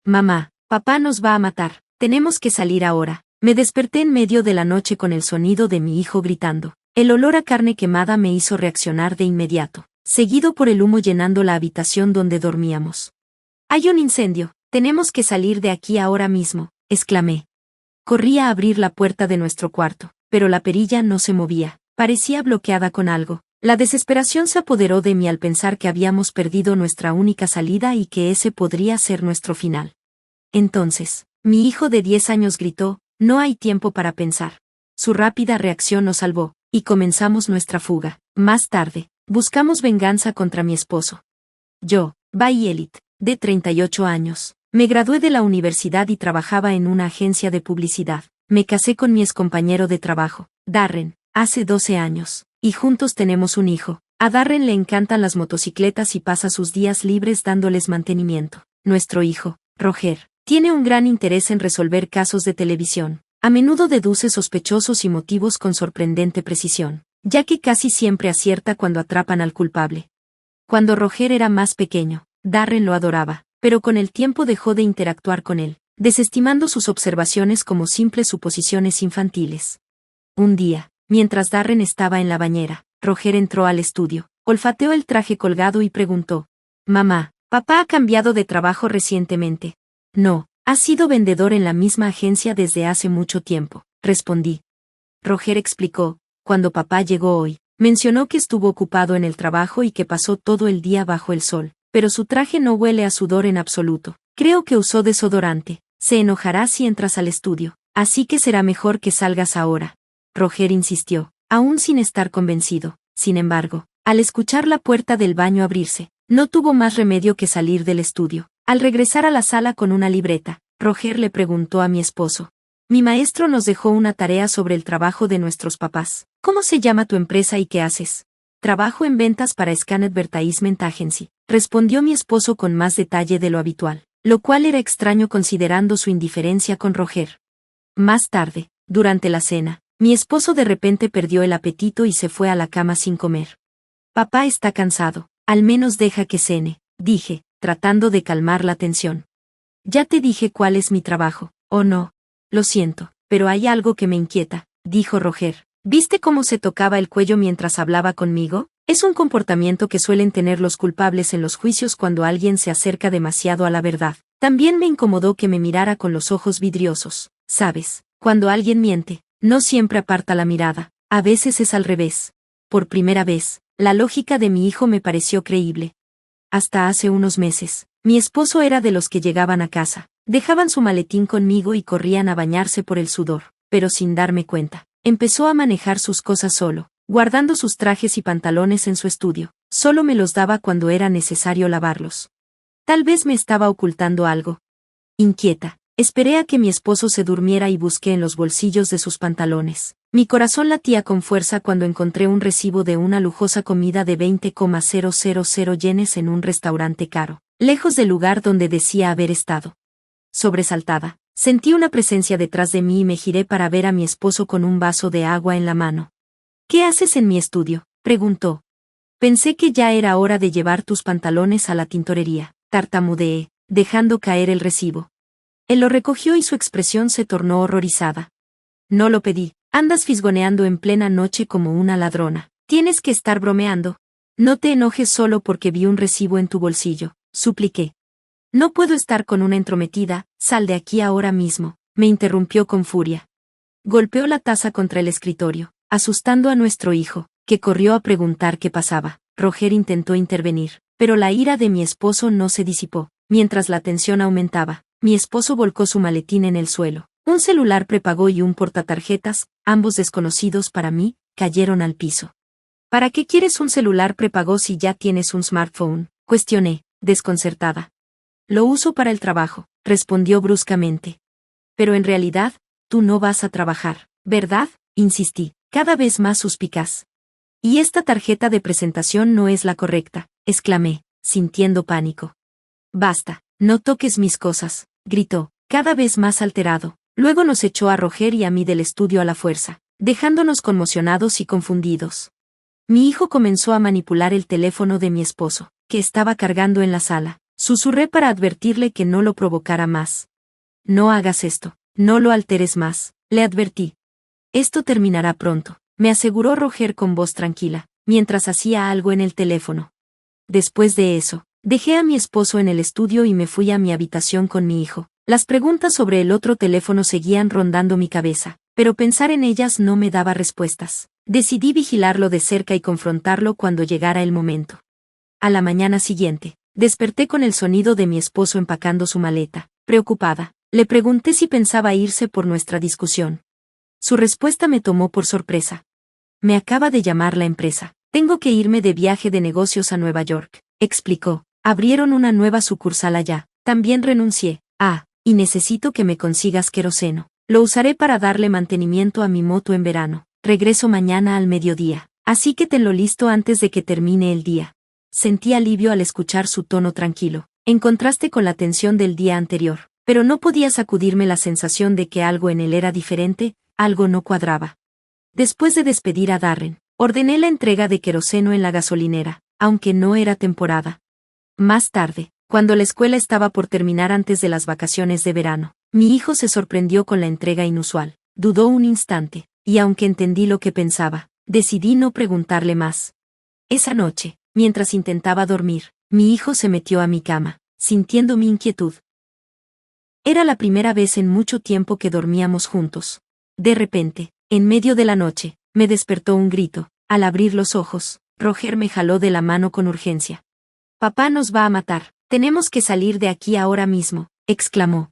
Mamá, papá nos va a matar, tenemos que salir ahora. Me desperté en medio de la noche con el sonido de mi hijo gritando. El olor a carne quemada me hizo reaccionar de inmediato, seguido por el humo llenando la habitación donde dormíamos. «Hay un incendio, tenemos que salir de aquí ahora mismo», exclamé. Corrí a abrir la puerta de nuestro cuarto, pero la perilla no se movía, parecía bloqueada con algo. La desesperación se apoderó de mí al pensar que habíamos perdido nuestra única salida y que ese podría ser nuestro final. Entonces, mi hijo de 10 años gritó: «No hay tiempo para pensar». Su rápida reacción nos salvó, y comenzamos nuestra fuga. Más tarde, buscamos venganza contra mi esposo. Yo, Bai Elliott, de 38 años, me gradué de la universidad y trabajaba en una agencia de publicidad. Me casé con mi excompañero de trabajo, Darren, hace 12 años, y juntos tenemos un hijo. A Darren le encantan las motocicletas y pasa sus días libres dándoles mantenimiento. Nuestro hijo, Roger, tiene un gran interés en resolver casos de televisión. A menudo deduce sospechosos y motivos con sorprendente precisión, ya que casi siempre acierta cuando atrapan al culpable. Cuando Roger era más pequeño, Darren lo adoraba, pero con el tiempo dejó de interactuar con él, desestimando sus observaciones como simples suposiciones infantiles. Un día, mientras Darren estaba en la bañera, Roger entró al estudio, olfateó el traje colgado y preguntó: «Mamá, ¿papá ha cambiado de trabajo recientemente?» «No, ha sido vendedor en la misma agencia desde hace mucho tiempo», respondí. Roger explicó: «Cuando papá llegó hoy, mencionó que estuvo ocupado en el trabajo y que pasó todo el día bajo el sol, pero su traje no huele a sudor en absoluto. Creo que usó desodorante. Se enojará si entras al estudio, así que será mejor que salgas ahora». Roger insistió, aún sin estar convencido. Sin embargo, al escuchar la puerta del baño abrirse, no tuvo más remedio que salir del estudio. Al regresar a la sala con una libreta, Roger le preguntó a mi esposo: «Mi maestro nos dejó una tarea sobre el trabajo de nuestros papás. ¿Cómo se llama tu empresa y qué haces?» «Trabajo en ventas para Scan Advertisement Agency», respondió mi esposo con más detalle de lo habitual, lo cual era extraño considerando su indiferencia con Roger. Más tarde, durante la cena, mi esposo de repente perdió el apetito y se fue a la cama sin comer. «Papá está cansado, al menos deja que cene», dije, tratando de calmar la tensión. «Ya te dije cuál es mi trabajo, ¿o no?» «Lo siento, pero hay algo que me inquieta», dijo Roger. «¿Viste cómo se tocaba el cuello mientras hablaba conmigo? Es un comportamiento que suelen tener los culpables en los juicios cuando alguien se acerca demasiado a la verdad. También me incomodó que me mirara con los ojos vidriosos. ¿Sabes? Cuando alguien miente, no siempre aparta la mirada, a veces es al revés». Por primera vez, la lógica de mi hijo me pareció creíble. Hasta hace unos meses, mi esposo era de los que llegaban a casa, dejaban su maletín conmigo y corrían a bañarse por el sudor, pero sin darme cuenta, empezó a manejar sus cosas solo, guardando sus trajes y pantalones en su estudio. Solo me los daba cuando era necesario lavarlos. Tal vez me estaba ocultando algo. Inquieta, esperé a que mi esposo se durmiera y busqué en los bolsillos de sus pantalones. Mi corazón latía con fuerza cuando encontré un recibo de una lujosa comida de 20,000 yenes en un restaurante caro, lejos del lugar donde decía haber estado. Sobresaltada, sentí una presencia detrás de mí y me giré para ver a mi esposo con un vaso de agua en la mano. «¿Qué haces en mi estudio?», preguntó. «Pensé que ya era hora de llevar tus pantalones a la tintorería», tartamudeé, dejando caer el recibo. Él lo recogió y su expresión se tornó horrorizada. «No lo pedí. Andas fisgoneando en plena noche como una ladrona. Tienes que estar bromeando. No te enojes solo porque vi un recibo en tu bolsillo», supliqué. «No puedo estar con una entrometida, sal de aquí ahora mismo», me interrumpió con furia. Golpeó la taza contra el escritorio, asustando a nuestro hijo, que corrió a preguntar qué pasaba. Roger intentó intervenir, pero la ira de mi esposo no se disipó. Mientras la tensión aumentaba, mi esposo volcó su maletín en el suelo. Un celular prepago y un portatarjetas, ambos desconocidos para mí, cayeron al piso. «¿Para qué quieres un celular prepago si ya tienes un smartphone?», cuestioné, desconcertada. «Lo uso para el trabajo», respondió bruscamente. «Pero en realidad, tú no vas a trabajar, ¿verdad?», insistí, cada vez más suspicaz. «Y esta tarjeta de presentación no es la correcta», exclamé, sintiendo pánico. «Basta, no toques mis cosas», gritó, cada vez más alterado. Luego nos echó a Roger y a mí del estudio a la fuerza, dejándonos conmocionados y confundidos. Mi hijo comenzó a manipular el teléfono de mi esposo, que estaba cargando en la sala. Susurré para advertirle que no lo provocara más. No hagas esto, no lo alteres más, le advertí. Esto terminará pronto, me aseguró Roger con voz tranquila, mientras hacía algo en el teléfono. Después de eso, dejé a mi esposo en el estudio y me fui a mi habitación con mi hijo. Las preguntas sobre el otro teléfono seguían rondando mi cabeza, pero pensar en ellas no me daba respuestas. Decidí vigilarlo de cerca y confrontarlo cuando llegara el momento. A la mañana siguiente, desperté con el sonido de mi esposo empacando su maleta. Preocupada, le pregunté si pensaba irse por nuestra discusión. Su respuesta me tomó por sorpresa. Me acaba de llamar la empresa. Tengo que irme de viaje de negocios a Nueva York, explicó. Abrieron una nueva sucursal allá. También renuncié. Y necesito que me consigas queroseno. Lo usaré para darle mantenimiento a mi moto en verano. Regreso mañana al mediodía. Así que tenlo listo antes de que termine el día. Sentí alivio al escuchar su tono tranquilo, en contraste con la tensión del día anterior, pero no podía sacudirme la sensación de que algo en él era diferente, algo no cuadraba. Después de despedir a Darren, ordené la entrega de queroseno en la gasolinera, aunque no era temporada. Más tarde, cuando la escuela estaba por terminar antes de las vacaciones de verano, mi hijo se sorprendió con la entrega inusual. Dudó un instante, y aunque entendí lo que pensaba, decidí no preguntarle más. Esa noche, mientras intentaba dormir, mi hijo se metió a mi cama, sintiendo mi inquietud. Era la primera vez en mucho tiempo que dormíamos juntos. De repente, en medio de la noche, me despertó un grito. Al abrir los ojos, Roger me jaló de la mano con urgencia. «Papá nos va a matar, tenemos que salir de aquí ahora mismo», exclamó.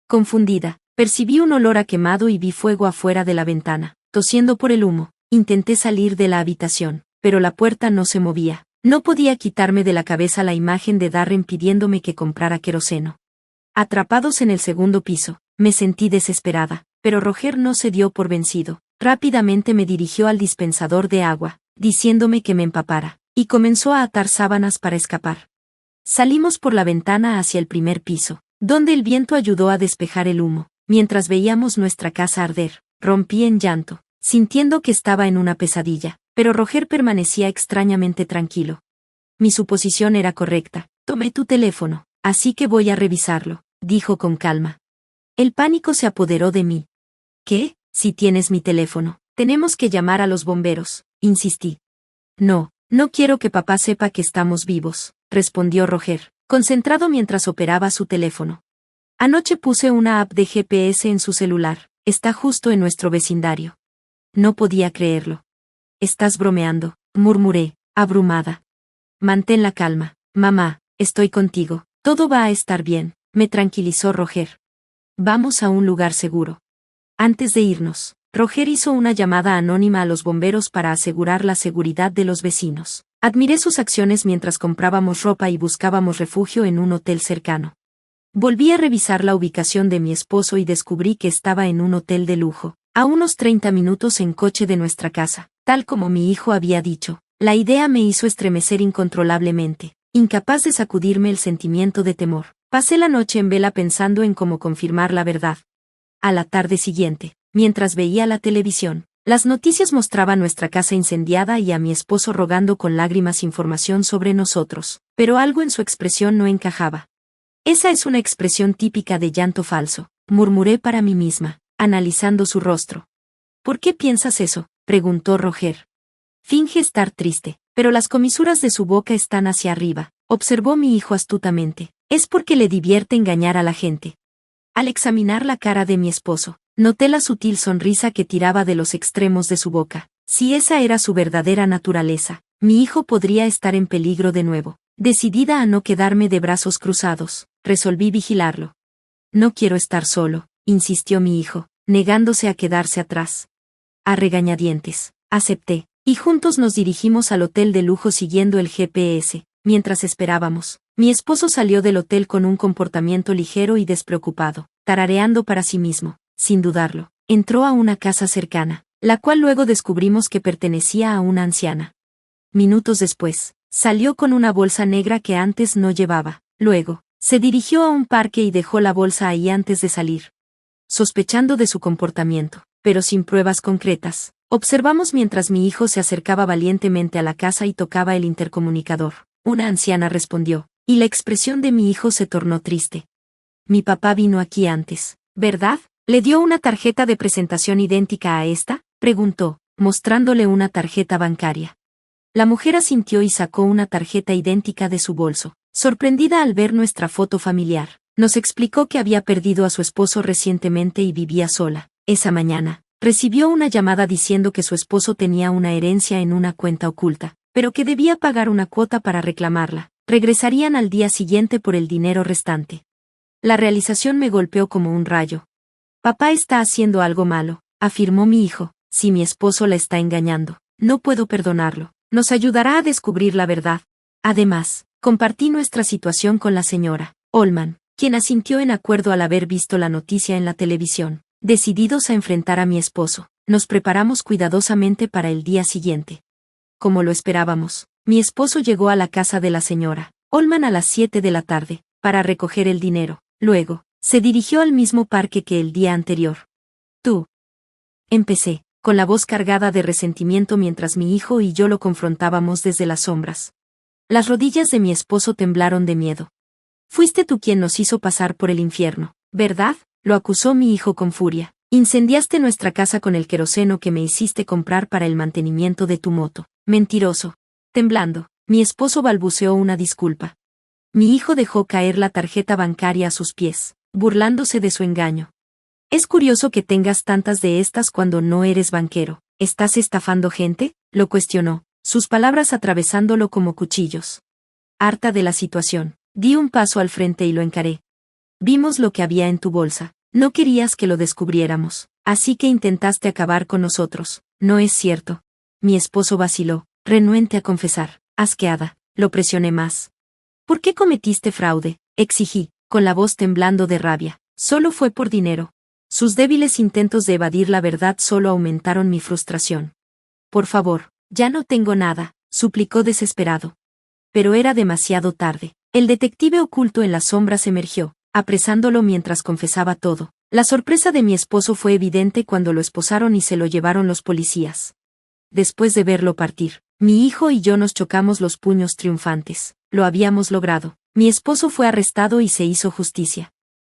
Confundida, percibí un olor a quemado y vi fuego afuera de la ventana. Tosiendo por el humo, intenté salir de la habitación, pero la puerta no se movía. No podía quitarme de la cabeza la imagen de Darren pidiéndome que comprara queroseno. Atrapados en el segundo piso, me sentí desesperada, pero Roger no se dio por vencido. Rápidamente me dirigió al dispensador de agua, diciéndome que me empapara, y comenzó a atar sábanas para escapar. Salimos por la ventana hacia el primer piso, donde el viento ayudó a despejar el humo. Mientras veíamos nuestra casa arder, rompí en llanto, sintiendo que estaba en una pesadilla, pero Roger permanecía extrañamente tranquilo. Mi suposición era correcta. Tomé tu teléfono, así que voy a revisarlo, dijo con calma. El pánico se apoderó de mí. ¿Qué? Si tienes mi teléfono, tenemos que llamar a los bomberos, insistí. No quiero que papá sepa que estamos vivos, respondió Roger, concentrado mientras operaba su teléfono. Anoche puse una app de GPS en su celular, está justo en nuestro vecindario. No podía creerlo. Estás bromeando, murmuré, abrumada. Mantén la calma, mamá, estoy contigo, todo va a estar bien, me tranquilizó Roger. Vamos a un lugar seguro. Antes de irnos, Roger hizo una llamada anónima a los bomberos para asegurar la seguridad de los vecinos. Admiré sus acciones mientras comprábamos ropa y buscábamos refugio en un hotel cercano. Volví a revisar la ubicación de mi esposo y descubrí que estaba en un hotel de lujo, a unos 30 minutos en coche de nuestra casa, tal como mi hijo había dicho. La idea me hizo estremecer incontrolablemente, incapaz de sacudirme el sentimiento de temor. Pasé la noche en vela pensando en cómo confirmar la verdad. A la tarde siguiente, mientras veía la televisión, las noticias mostraban nuestra casa incendiada y a mi esposo rogando con lágrimas información sobre nosotros, pero algo en su expresión no encajaba. Esa es una expresión típica de llanto falso, murmuré para mí misma, analizando su rostro. ¿Por qué piensas eso?, preguntó Roger. Finge estar triste, pero las comisuras de su boca están hacia arriba, observó mi hijo astutamente. Es porque le divierte engañar a la gente. Al examinar la cara de mi esposo, noté la sutil sonrisa que tiraba de los extremos de su boca. Si esa era su verdadera naturaleza, mi hijo podría estar en peligro de nuevo. Decidida a no quedarme de brazos cruzados, resolví vigilarlo. No quiero estar solo, insistió mi hijo, negándose a quedarse atrás. A regañadientes, acepté, y juntos nos dirigimos al hotel de lujo siguiendo el GPS. Mientras esperábamos, mi esposo salió del hotel con un comportamiento ligero y despreocupado, tarareando para sí mismo. Sin dudarlo, entró a una casa cercana, la cual luego descubrimos que pertenecía a una anciana. Minutos después, salió con una bolsa negra que antes no llevaba. Luego, se dirigió a un parque y dejó la bolsa ahí antes de salir. Sospechando de su comportamiento, pero sin pruebas concretas, observamos mientras mi hijo se acercaba valientemente a la casa y tocaba el intercomunicador. Una anciana respondió. y la expresión de mi hijo se tornó triste. Mi papá vino aquí antes, ¿verdad? ¿Le dio una tarjeta de presentación idéntica a esta?, preguntó, mostrándole una tarjeta bancaria. La mujer asintió y sacó una tarjeta idéntica de su bolso. Sorprendida al ver nuestra foto familiar, nos explicó que había perdido a su esposo recientemente y vivía sola. Esa mañana, recibió una llamada diciendo que su esposo tenía una herencia en una cuenta oculta, pero que debía pagar una cuota para reclamarla. Regresarían al día siguiente por el dinero restante. La realización me golpeó como un rayo. Papá está haciendo algo malo, afirmó mi hijo. Si mi esposo la está engañando, no puedo perdonarlo. Nos ayudará a descubrir la verdad. Además, compartí nuestra situación con la señora Olman, quien asintió en acuerdo al haber visto la noticia en la televisión. Decididos a enfrentar a mi esposo, nos preparamos cuidadosamente para el día siguiente. Como lo esperábamos, mi esposo llegó a la casa de la señora Olman a las 7 de la tarde, para recoger el dinero. Luego, se dirigió al mismo parque que el día anterior. Tú. Empecé, con la voz cargada de resentimiento mientras mi hijo y yo lo confrontábamos desde las sombras. Las rodillas de mi esposo temblaron de miedo. Fuiste tú quien nos hizo pasar por el infierno, ¿verdad?, lo acusó mi hijo con furia. Incendiaste nuestra casa con el queroseno que me hiciste comprar para el mantenimiento de tu moto. Mentiroso. Temblando, mi esposo balbuceó una disculpa. Mi hijo dejó caer la tarjeta bancaria a sus pies, burlándose de su engaño. Es curioso que tengas tantas de estas cuando no eres banquero. ¿Estás estafando gente?, lo cuestionó, sus palabras atravesándolo como cuchillos. Harta de la situación, di un paso al frente y lo encaré. Vimos lo que había en tu bolsa. No querías que lo descubriéramos, así que intentaste acabar con nosotros. No es cierto. Mi esposo vaciló, renuente a confesar. Asqueada, lo presioné más. ¿Por qué cometiste fraude?, exigí, con la voz temblando de rabia. Solo fue por dinero. Sus débiles intentos de evadir la verdad solo aumentaron mi frustración. Por favor, ya no tengo nada, suplicó desesperado. Pero era demasiado tarde. El detective oculto en las sombras emergió, apresándolo mientras confesaba todo. La sorpresa de mi esposo fue evidente cuando lo esposaron y se lo llevaron los policías. Después de verlo partir, mi hijo y yo nos chocamos los puños triunfantes. Lo habíamos logrado. Mi esposo fue arrestado y se hizo justicia.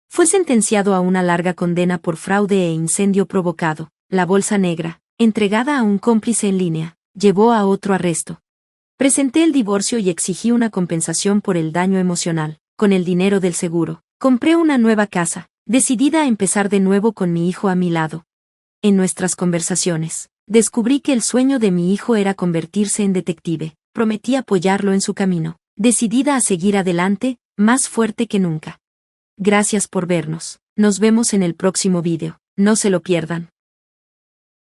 Fue sentenciado a una larga condena por fraude e incendio provocado. La bolsa negra, entregada a un cómplice en línea, llevó a otro arresto. Presenté el divorcio y exigí una compensación por el daño emocional. Con el dinero del seguro, compré una nueva casa, decidida a empezar de nuevo con mi hijo a mi lado. En nuestras conversaciones, descubrí que el sueño de mi hijo era convertirse en detective. Prometí apoyarlo en su camino, decidida a seguir adelante, más fuerte que nunca. Gracias por vernos. Nos vemos en el próximo vídeo. No se lo pierdan.